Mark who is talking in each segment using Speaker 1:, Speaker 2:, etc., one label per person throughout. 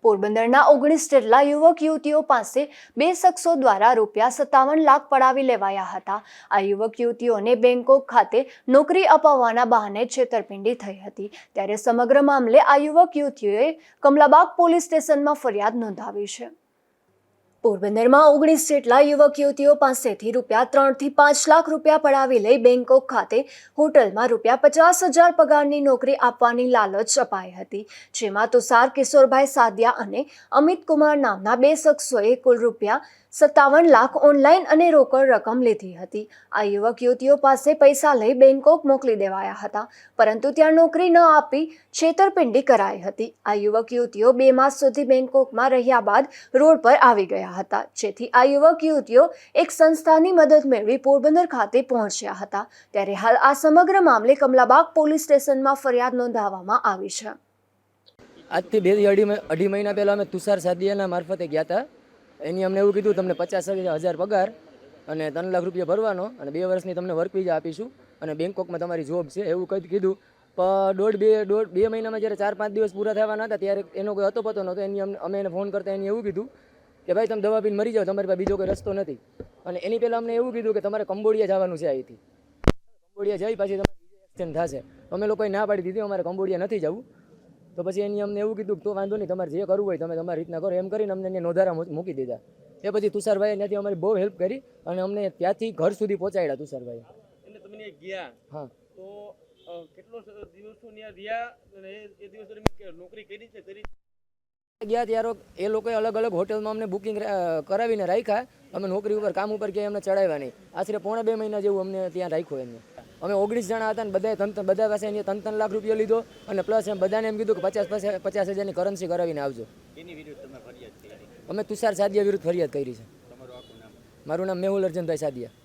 Speaker 1: પોરબંદરના 19 જેટલા યુવક યુવતીઓ પાસે 2 શખ્સો દ્વારા ₹57 લાખ પડાવી લેવાયા હતા। આ યુવક યુવતીઓને બેંકોક ખાતે નોકરી અપાવવાના બહાને છેતરપિંડી થઈ હતી। ત્યારે સમગ્ર મામલે આ યુવક યુવતીઓએ કમલાબાગ પોલીસ સ્ટેશનમાં ફરિયાદ નોંધાવી છે। પોરબંદરમાં 19 જેટલા યુવક યુવતીઓ પાસેથી ₹3 થી 5 લાખ રૂપિયા પડાવી લઈ બેંકોક ખાતે હોટલમાં ₹50,000 પગારની નોકરી આપવાની લાલચ અપાઈ હતી। જેમાં તુષાર કિશોરભાઈ સાદિયા અને અમિત કુમાર નામના 2 શખ્સોએ કુલ ₹57 લાખ ઓનલાઈન અને રોકડ રકમ લીધી હતી। આ યુવક યુવતીઓ પાસે પૈસા લઈ બેંકોક મોકલી દેવાયા હતા, પરંતુ ત્યાં નોકરી ન આપી છેતરપિંડી કરાઈ હતી। આ યુવક યુવતીઓ 2 માસ સુધી બેંકોકમાં રહ્યા બાદ રોડ પર આવી ગયા હતા, જેથી આ યુવક યુવતીઓ એક સંસ્થાની મદદ મેળવી પોરબંદર ખાતે પહોંચ્યા હતા। ત્યારે હાલ આ સમગ્ર મામલે કમલાબાગ પોલીસ સ્ટેશનમાં ફરિયાદ નોંધાવવામાં આવી છે।
Speaker 2: આજથી 2-2.5 મહિના પહેલા અમે તુષાર સાદિયાના મારફતે ગયા હતા। એની અમને એવું કીધું તમને 50,000 પગાર અને 3 લાખ રૂપિયા ભરવાનો અને 2 વર્ષની તમને વર્ક વિઝા આપીશું અને બેંકોકમાં તમારી જોબ છે એવું કંઈ કીધું। પણ 2 મહિનામાં જ્યારે 4-5 દિવસ પૂરા થવાના હતા ત્યારે એનો કોઈ હતો પતો નહોતો। અમે એને ફોન કરતા એને એવું કીધું કે ભાઈ તમે દવા પીને મરી જાઓ, તમારી પાસે બીજો કોઈ રસ્તો નથી। અને એની પહેલાં અમને એવું કીધું કે તમારે કંબોડિયા જવાનું છે। અહીંથી કંબોડિયા જઈ પાછી તમારે એક્સચેન્જ થશે। અમે લોકોએ ના પાડી દીધી, અમારે કંબોડિયા નથી જવું। તો પછી એની અમને એવું કીધું કે તો વાંધો નહીં, તમારે જે કરવું હોય તમે તમારી રીતના કરો, એમ કરીને અમને એને નોંધારા મૂકી દીધા। એ પછી તુષારભાઈએ ત્યાંથી અમારી બહુ હેલ્પ કરી અને અમને ત્યાંથી ઘર સુધી પહોંચાડ્યા તુષારભાઈ।
Speaker 3: એટલે તમે ગયા
Speaker 2: હા,
Speaker 3: તો કેટલો દિવસો ત્યાં રહ્યા અને એ દિવસ દરમિયાન નોકરી કરી
Speaker 2: ગયા ત્યારે એ લોકોએ અલગ અલગ હોટલમાં અમને બુકિંગ કરાવીને રાખ્યા। અમે નોકરી ઉપર કામ ઉપર ક્યાંય અમને ચડાવ્યા નહીં। આશરે 1.5-2 મહિના જેવું અમને ત્યાં રાખ્યો એમને। અમે 19 જણા હતા ને બધા પાસે એને 3 લાખ રૂપિયા લીધો અને પ્લસ એમ બધાને એમ કીધું કે 50,000ની કરન્સી કરાવીને આવજો।
Speaker 3: એની વિરુદ્ધ તમે ફરિયાદ કરી?
Speaker 2: અમે તુષાર સાદિયા વિરુદ્ધ ફરિયાદ કરી છે।
Speaker 3: તમારું આખું નામ?
Speaker 2: મારું નામ મેહુલ અર્જુનભાઈ સાદિયા।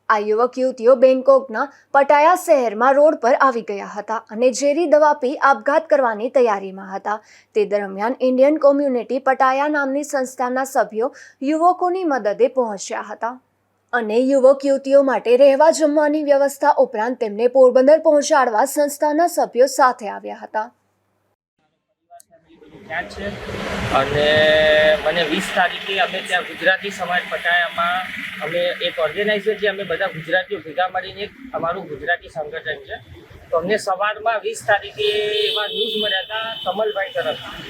Speaker 1: આ યુવક યુવતીઓ બેંકોકના પટાયા શહેરમાં રોડ પર આવી ગયા હતા અને ઝેરી દવા પી આપઘાત કરવાની તૈયારીમાં હતા। તે દરમિયાન ઇન્ડિયન કોમ્યુનિટી પટાયા નામની સંસ્થાના સભ્યો યુવકોની મદદે પહોંચ્યા હતા અને યુવક યુવતીઓ માટે રહેવા જમવાની વ્યવસ્થા ઉપરાંત તેમને પોરબંદર પહોંચાડવા સંસ્થાના સભ્યો સાથે આવ્યા હતા।
Speaker 4: ત્યાં છે અને મને 20 તારીખે અમે ત્યાં ગુજરાતી સમાજ પટાયામાં અમે એક ઓર્ગેનાઇઝર છે, અમે બધા ગુજરાતીઓ ભેગા મળીને એક અમારું ગુજરાતી સંગઠન છે। તો અમને સવારમાં 20 તારીખે એવા ન્યૂઝ મળ્યા હતા કમલભાઈ તરફથી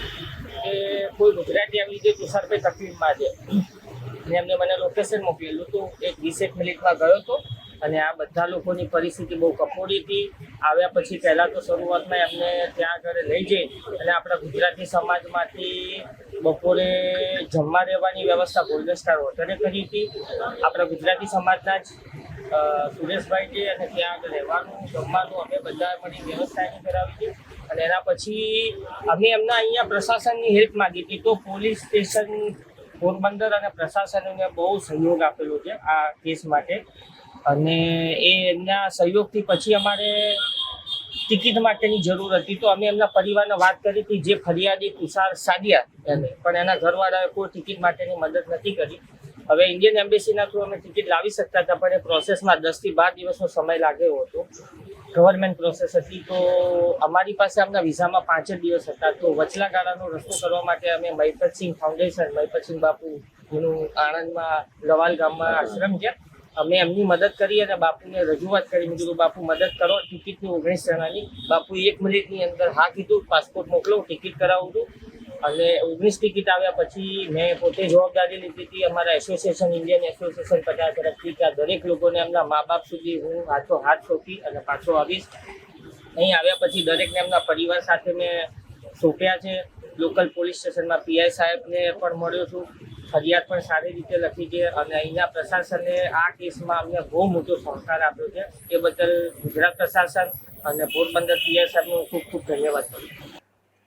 Speaker 4: કે કોઈ ગુજરાતી આવી રીતે તુષારભાઈ તકલીફમાં છે અને એમને મને લોકેશન મોકલેલું હતું। એક 20 મિનિટમાં ગયો હતો અને આ બધા લોકોની પરિસ્થિતિ બહુ કફોડી હતી। આવ્યા પછી પહેલાં તો શરૂઆતમાં એમને ત્યાં આગળ લઈ જઈ અને આપણા ગુજરાતી સમાજમાંથી બપોરે જમવા રહેવાની વ્યવસ્થા ગોલ્ડન સ્ટાર હોટલે કરી હતી। આપણા ગુજરાતી સમાજના જ સુરેશભાઈ છે અને ત્યાં આગળ રહેવાનું જમવાનું અમે બધા મળી વ્યવસ્થા એની કરાવી હતી। અને એના પછી અમે એમના અહીંયા પ્રશાસનની હેલ્પ માગી હતી, તો પોલીસ સ્ટેશન પોરબંદર અને પ્રશાસનને બહુ સહયોગ આપેલો છે આ કેસ માટે। અને એમના સહયોગથી પછી અમારે ટિકિટ માટેની જરૂર હતી, તો અમે એમના પરિવારને વાત કરી હતી, જે ફરિયાદી તુષાર સાદિયા એને, પણ એના ઘરવાળાએ કોઈ ટિકિટ માટેની મદદ નથી કરી। હવે ઇન્ડિયન એમ્બેસીના થ્રુ અમે ટિકિટ લાવી શકતા હતા, પણ એ પ્રોસેસમાં 10 થી 12 દિવસનો સમય લાગ્યો હતો। ગવર્મેન્ટ પ્રોસેસ હતી, તો અમારી પાસે અમના વિઝામાં 5 જ દિવસ હતા। તો વચલા ગાળાનો રસ્તો કરવા માટે અમે મહિપતસિંહ ફાઉન્ડેશન, મહિપતસિંહ બાપુ એનું આણંદમાં લવાલ ગામમાં આશ્રમ છે, અમે એમની મદદ કરી અને બાપુને રજૂઆત કરી। મેં કીધું બાપુ મદદ કરો ટિકિટની 19 જણાની। બાપુએ 1 મિનિટની અંદર હા કીધું, પાસપોર્ટ મોકલો, ટિકિટ કરાવું છું। અને 19 ટિકિટ આવ્યા પછી મેં પોતે જવાબદારી લીધી હતી અમારા એસોસિએશન, ઇન્ડિયન એસોસિએશન પટાયા તરફથી કે આ દરેક લોકોને એમના મા બાપ સુધી હું હાથ સોંપી અને પાછો આવીશ। અહીં આવ્યા પછી દરેકને એમના પરિવાર સાથે મેં સોંપ્યા છે। લોકલ પોલીસ સ્ટેશનમાં પીઆઈ સાહેબને પણ મળ્યો છું, ફરિયાદ પણ સારી રીતે લખી છે અને અહીંના પ્રશાસને આ કેસમાં અમને બહુ મોટો સહકાર આપ્યો છે। એ બદલ ગુજરાત પ્રશાસન અને પોરબંદર પીઆઈ સાહેબનો ખૂબ ખૂબ ધન્યવાદ કરું છું।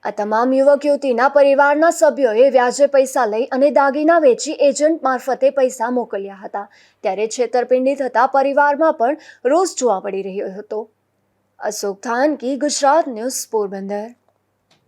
Speaker 1: આ તમામ યુવક યુવતીના પરિવારના સભ્યોએ વ્યાજે પૈસા લઈ અને દાગીના વેચી એજન્ટ મારફતે પૈસા મોકલ્યા હતા। ત્યારે છેતરપિંડી થતા પરિવારમાં પણ રોષ જોવા મળી રહ્યો હતો। અશોક થાનકી, ગુજરાત ન્યૂઝ, પોરબંદર।